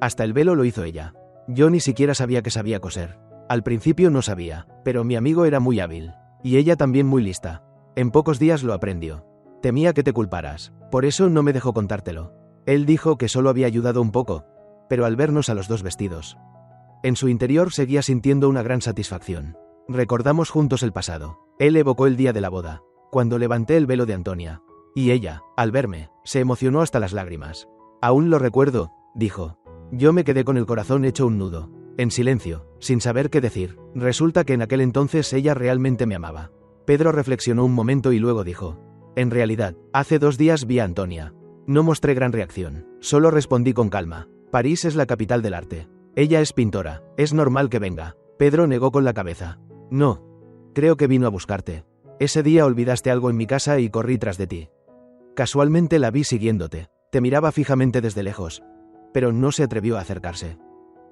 Hasta el velo lo hizo ella. Yo ni siquiera sabía que sabía coser. Al principio no sabía, pero mi amigo era muy hábil. Y ella también muy lista. En pocos días lo aprendió. Temía que te culparas. Por eso no me dejó contártelo. Él dijo que solo había ayudado un poco. Pero al vernos a los 2 vestidos, en su interior seguía sintiendo una gran satisfacción. Recordamos juntos el pasado. Él evocó el día de la boda, cuando levanté el velo de Antonia. Y ella, al verme, se emocionó hasta las lágrimas. Aún lo recuerdo, dijo. Yo me quedé con el corazón hecho un nudo, en silencio, sin saber qué decir. Resulta que en aquel entonces ella realmente me amaba. Pedro reflexionó un momento y luego dijo, en realidad, hace 2 días vi a Antonia. No mostré gran reacción, solo respondí con calma. París es la capital del arte. Ella es pintora, es normal que venga. Pedro negó con la cabeza. No. Creo que vino a buscarte. Ese día olvidaste algo en mi casa y corrí tras de ti. Casualmente la vi siguiéndote. Te miraba fijamente desde lejos. Pero no se atrevió a acercarse.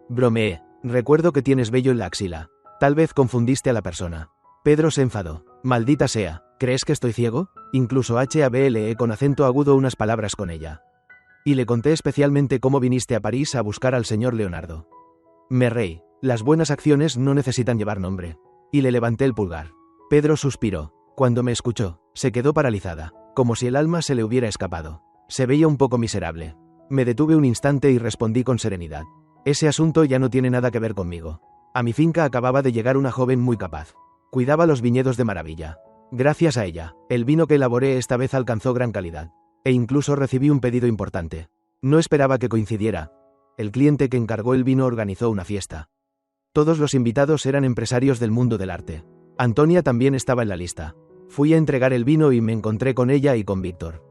Bromeé. Recuerdo que tienes vello en la axila. Tal vez confundiste a la persona. Pedro se enfadó. Maldita sea, ¿crees que estoy ciego? Incluso hablé con acento agudo unas palabras con ella. Y le conté especialmente cómo viniste a París a buscar al señor Leonardo. Me reí. Las buenas acciones no necesitan llevar nombre. Y le levanté el pulgar. Pedro suspiró. Cuando me escuchó, se quedó paralizada, como si el alma se le hubiera escapado. Se veía un poco miserable. Me detuve un instante y respondí con serenidad. Ese asunto ya no tiene nada que ver conmigo. A mi finca acababa de llegar una joven muy capaz. Cuidaba los viñedos de maravilla. Gracias a ella, el vino que elaboré esta vez alcanzó gran calidad. E incluso recibí un pedido importante. No esperaba que coincidiera. El cliente que encargó el vino organizó una fiesta. Todos los invitados eran empresarios del mundo del arte. Antonia también estaba en la lista. Fui a entregar el vino y me encontré con ella y con Víctor.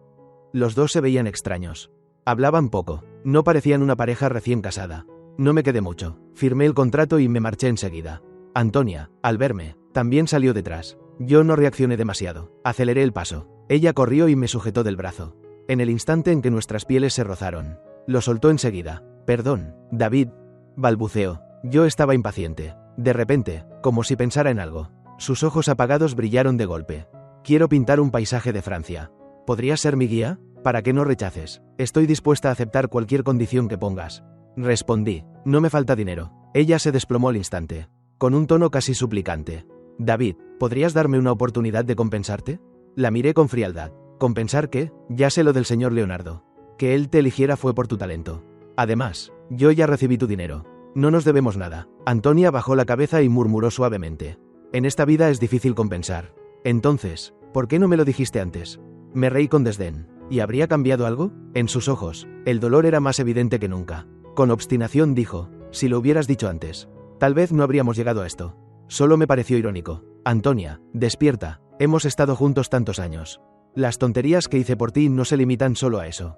Los 2 se veían extraños. Hablaban poco. No parecían una pareja recién casada. No me quedé mucho. Firmé el contrato y me marché enseguida. Antonia, al verme, también salió detrás. Yo no reaccioné demasiado. Aceleré el paso. Ella corrió y me sujetó del brazo. En el instante en que nuestras pieles se rozaron, lo soltó enseguida. Perdón, David, balbuceó. Yo estaba impaciente. De repente, como si pensara en algo, sus ojos apagados brillaron de golpe. Quiero pintar un paisaje de Francia. ¿Podrías ser mi guía? Para que no rechaces. Estoy dispuesta a aceptar cualquier condición que pongas. Respondí. No me falta dinero. Ella se desplomó al instante, con un tono casi suplicante. David, ¿podrías darme una oportunidad de compensarte? La miré con frialdad. ¿Compensar qué? Ya sé lo del señor Leonardo. Que él te eligiera fue por tu talento. Además, yo ya recibí tu dinero. No nos debemos nada. Antonia bajó la cabeza y murmuró suavemente. En esta vida es difícil compensar. Entonces, ¿por qué no me lo dijiste antes? Me reí con desdén. ¿Y habría cambiado algo? En sus ojos, el dolor era más evidente que nunca. Con obstinación dijo, si lo hubieras dicho antes, tal vez no habríamos llegado a esto. Solo me pareció irónico. Antonia, despierta. Hemos estado juntos tantos años. Las tonterías que hice por ti no se limitan solo a eso.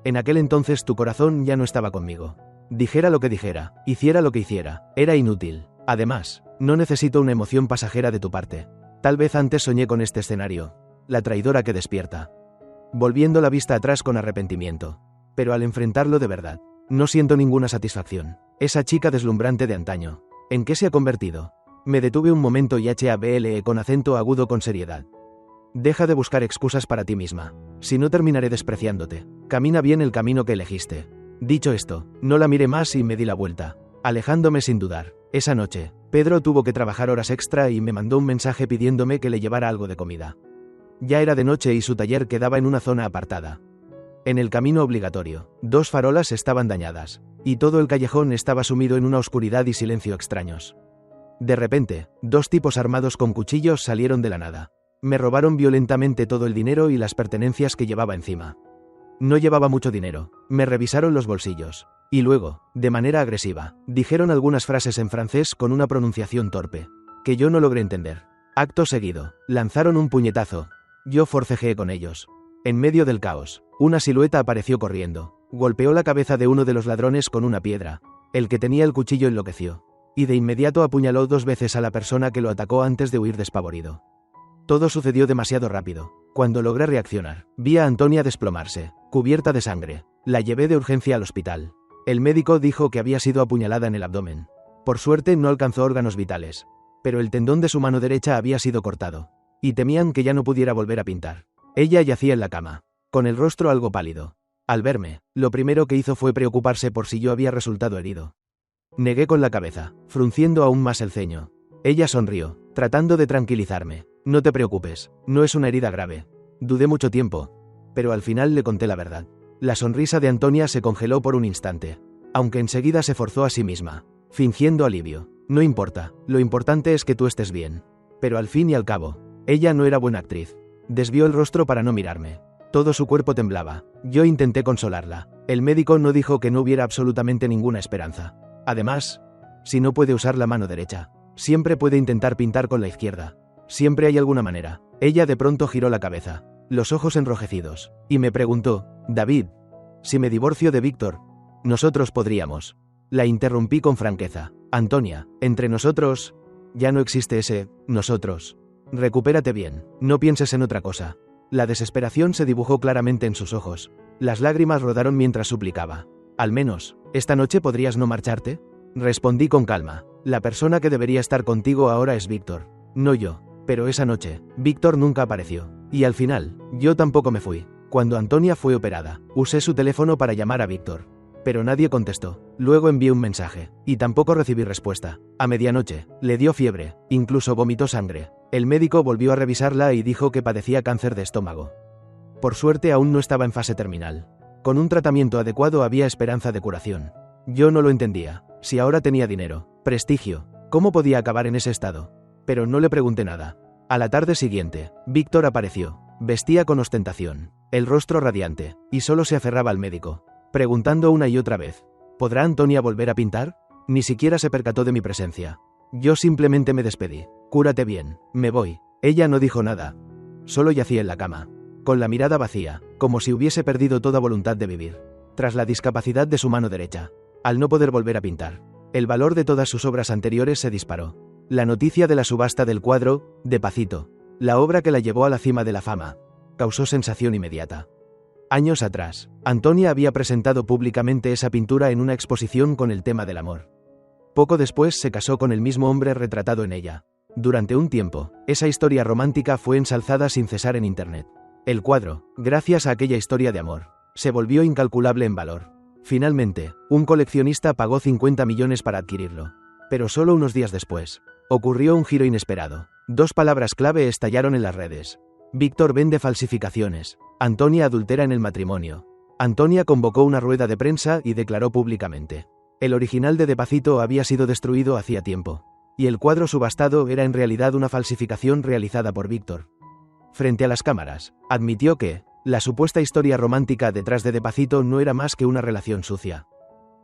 En aquel entonces tu corazón ya no estaba conmigo. Dijera lo que dijera, hiciera lo que hiciera, era inútil. Además, no necesito una emoción pasajera de tu parte. Tal vez antes soñé con este escenario. La traidora que despierta. Volviendo la vista atrás con arrepentimiento. Pero al enfrentarlo de verdad, no siento ninguna satisfacción. Esa chica deslumbrante de antaño. ¿En qué se ha convertido? Me detuve un momento y hablé con acento agudo con seriedad. Deja de buscar excusas para ti misma. Si no terminaré despreciándote. Camina bien el camino que elegiste. Dicho esto, no la miré más y me di la vuelta, alejándome sin dudar. Esa noche, Pedro tuvo que trabajar horas extra y me mandó un mensaje pidiéndome que le llevara algo de comida. Ya era de noche y su taller quedaba en una zona apartada. En el camino obligatorio, 2 farolas estaban dañadas, y todo el callejón estaba sumido en una oscuridad y silencio extraños. De repente, 2 tipos armados con cuchillos salieron de la nada. Me robaron violentamente todo el dinero y las pertenencias que llevaba encima. No llevaba mucho dinero. Me revisaron los bolsillos. Y luego, de manera agresiva, dijeron algunas frases en francés con una pronunciación torpe, que yo no logré entender. Acto seguido, lanzaron un puñetazo. Yo forcejeé con ellos. En medio del caos, una silueta apareció corriendo. Golpeó la cabeza de uno de los ladrones con una piedra. El que tenía el cuchillo enloqueció. Y de inmediato apuñaló 2 veces a la persona que lo atacó antes de huir despavorido. Todo sucedió demasiado rápido. Cuando logré reaccionar, vi a Antonia desplomarse, cubierta de sangre. La llevé de urgencia al hospital. El médico dijo que había sido apuñalada en el abdomen. Por suerte no alcanzó órganos vitales. Pero el tendón de su mano derecha había sido cortado. Y temían que ya no pudiera volver a pintar. Ella yacía en la cama, con el rostro algo pálido. Al verme, lo primero que hizo fue preocuparse por si yo había resultado herido. Negué con la cabeza, frunciendo aún más el ceño. Ella sonrió, tratando de tranquilizarme. No te preocupes, no es una herida grave. Dudé mucho tiempo, pero al final le conté la verdad. La sonrisa de Antonia se congeló por un instante, aunque enseguida se forzó a sí misma, fingiendo alivio. No importa, lo importante es que tú estés bien. Pero al fin y al cabo, ella no era buena actriz. Desvió el rostro para no mirarme. Todo su cuerpo temblaba. Yo intenté consolarla. El médico no dijo que no hubiera absolutamente ninguna esperanza. Además, si no puede usar la mano derecha, siempre puede intentar pintar con la izquierda. Siempre hay alguna manera. Ella de pronto giró la cabeza, los ojos enrojecidos, y me preguntó, David, si me divorcio de Víctor, nosotros podríamos. La interrumpí con franqueza. Antonia, entre nosotros, ya no existe ese nosotros. Recupérate bien, no pienses en otra cosa. La desesperación se dibujó claramente en sus ojos. Las lágrimas rodaron mientras suplicaba. Al menos, ¿esta noche podrías no marcharte? Respondí con calma. La persona que debería estar contigo ahora es Víctor, no yo. Pero esa noche, Víctor nunca apareció. Y al final, yo tampoco me fui. Cuando Antonia fue operada, usé su teléfono para llamar a Víctor. Pero nadie contestó. Luego envié un mensaje, y tampoco recibí respuesta. A medianoche, le dio fiebre, incluso vomitó sangre. El médico volvió a revisarla y dijo que padecía cáncer de estómago. Por suerte aún no estaba en fase terminal. Con un tratamiento adecuado había esperanza de curación. Yo no lo entendía. Si ahora tenía dinero, prestigio, ¿cómo podía acabar en ese estado? Pero no le pregunté nada. A la tarde siguiente, Víctor apareció. Vestía con ostentación, el rostro radiante, y solo se aferraba al médico, preguntando una y otra vez, ¿podrá Antonia volver a pintar? Ni siquiera se percató de mi presencia. Yo simplemente me despedí. Cúrate bien, me voy. Ella no dijo nada. Solo yacía en la cama, con la mirada vacía, como si hubiese perdido toda voluntad de vivir. Tras la discapacidad de su mano derecha, al no poder volver a pintar, el valor de todas sus obras anteriores se disparó. La noticia de la subasta del cuadro, Despacito, la obra que la llevó a la cima de la fama, causó sensación inmediata. Años atrás, Antonia había presentado públicamente esa pintura en una exposición con el tema del amor. Poco después se casó con el mismo hombre retratado en ella. Durante un tiempo, esa historia romántica fue ensalzada sin cesar en Internet. El cuadro, gracias a aquella historia de amor, se volvió incalculable en valor. Finalmente, un coleccionista pagó 50 millones para adquirirlo. Pero solo unos días después, ocurrió un giro inesperado. 2 palabras clave estallaron en las redes. Víctor vende falsificaciones. Antonia adultera en el matrimonio. Antonia convocó una rueda de prensa y declaró públicamente. El original de Despacito había sido destruido hacía tiempo. Y el cuadro subastado era en realidad una falsificación realizada por Víctor. Frente a las cámaras, admitió que la supuesta historia romántica detrás de Despacito no era más que una relación sucia.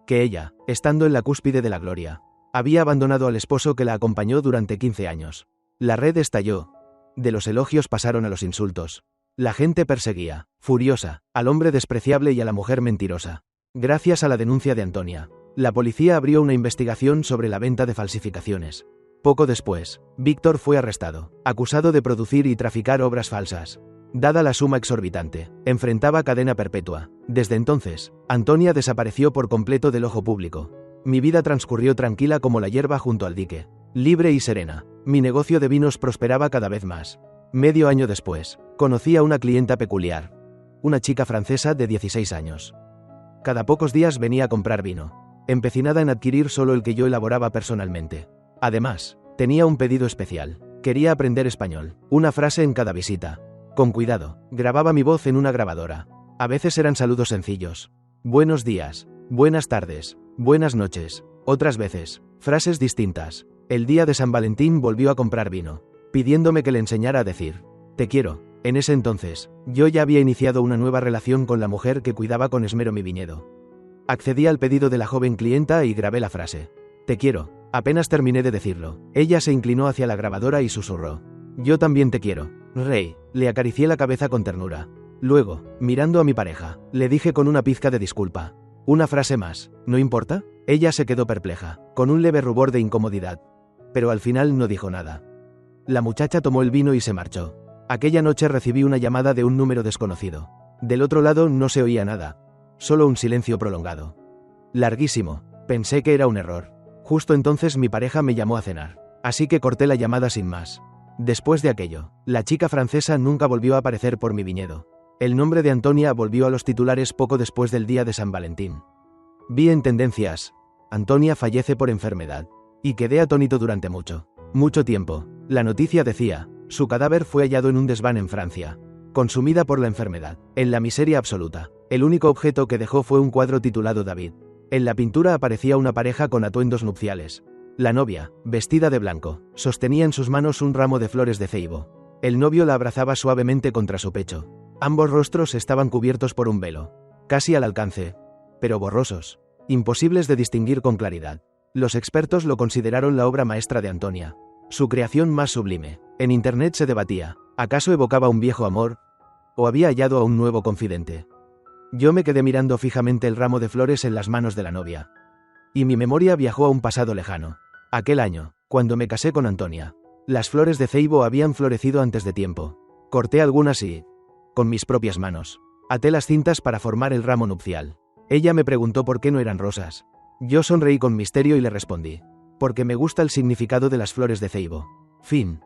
Que ella, estando en la cúspide de la gloria, había abandonado al esposo que la acompañó durante 15 años. La red estalló. De los elogios pasaron a los insultos. La gente perseguía, furiosa, al hombre despreciable y a la mujer mentirosa. Gracias a la denuncia de Antonia, La policía abrió una investigación sobre la venta de falsificaciones. Poco después, Víctor fue arrestado, acusado de producir y traficar obras falsas. Dada la suma exorbitante, enfrentaba cadena perpetua. Desde entonces, Antonia desapareció por completo del ojo público. Mi vida transcurrió tranquila como la hierba junto al dique, libre y serena. Mi negocio de vinos prosperaba cada vez más. Medio año después, conocí a una clienta peculiar, una chica francesa de 16 años. Cada pocos días venía a comprar vino, empecinada en adquirir solo el que yo elaboraba personalmente. Además, tenía un pedido especial. Quería aprender español, una frase en cada visita. Con cuidado, grababa mi voz en una grabadora. A veces eran saludos sencillos. Buenos días, buenas tardes, buenas noches. Otras veces, frases distintas. El día de San Valentín volvió a comprar vino, pidiéndome que le enseñara a decir, te quiero. En ese entonces, yo ya había iniciado una nueva relación con la mujer que cuidaba con esmero mi viñedo. Accedí al pedido de la joven clienta y grabé la frase, te quiero. Apenas terminé de decirlo, ella se inclinó hacia la grabadora y susurró, yo también te quiero, Rey. Le acaricié la cabeza con ternura. Luego, mirando a mi pareja, le dije con una pizca de disculpa, una frase más, ¿no importa? Ella se quedó perpleja, con un leve rubor de incomodidad. Pero al final no dijo nada. La muchacha tomó el vino y se marchó. Aquella noche recibí una llamada de un número desconocido. Del otro lado no se oía nada, solo un silencio prolongado. Larguísimo. Pensé que era un error. Justo entonces mi pareja me llamó a cenar, así que corté la llamada sin más. Después de aquello, la chica francesa nunca volvió a aparecer por mi viñedo. El nombre de Antonia volvió a los titulares poco después del día de San Valentín. Vi en Tendencias, Antonia fallece por enfermedad. Y quedé atónito durante mucho tiempo. La noticia decía, su cadáver fue hallado en un desván en Francia, consumida por la enfermedad, en la miseria absoluta. El único objeto que dejó fue un cuadro titulado David. En la pintura aparecía una pareja con atuendos nupciales. La novia, vestida de blanco, sostenía en sus manos un ramo de flores de ceibo. El novio la abrazaba suavemente contra su pecho. Ambos rostros estaban cubiertos por un velo, casi al alcance, pero borrosos, imposibles de distinguir con claridad. Los expertos lo consideraron la obra maestra de Antonia, su creación más sublime. En internet se debatía, ¿acaso evocaba un viejo amor? ¿O había hallado a un nuevo confidente? Yo me quedé mirando fijamente el ramo de flores en las manos de la novia. Y mi memoria viajó a un pasado lejano. Aquel año, cuando me casé con Antonia. Las flores de ceibo habían florecido antes de tiempo. Corté algunas y, con mis propias manos, até las cintas para formar el ramo nupcial. Ella me preguntó por qué no eran rosas. Yo sonreí con misterio y le respondí, porque me gusta el significado de las flores de ceibo. Fin.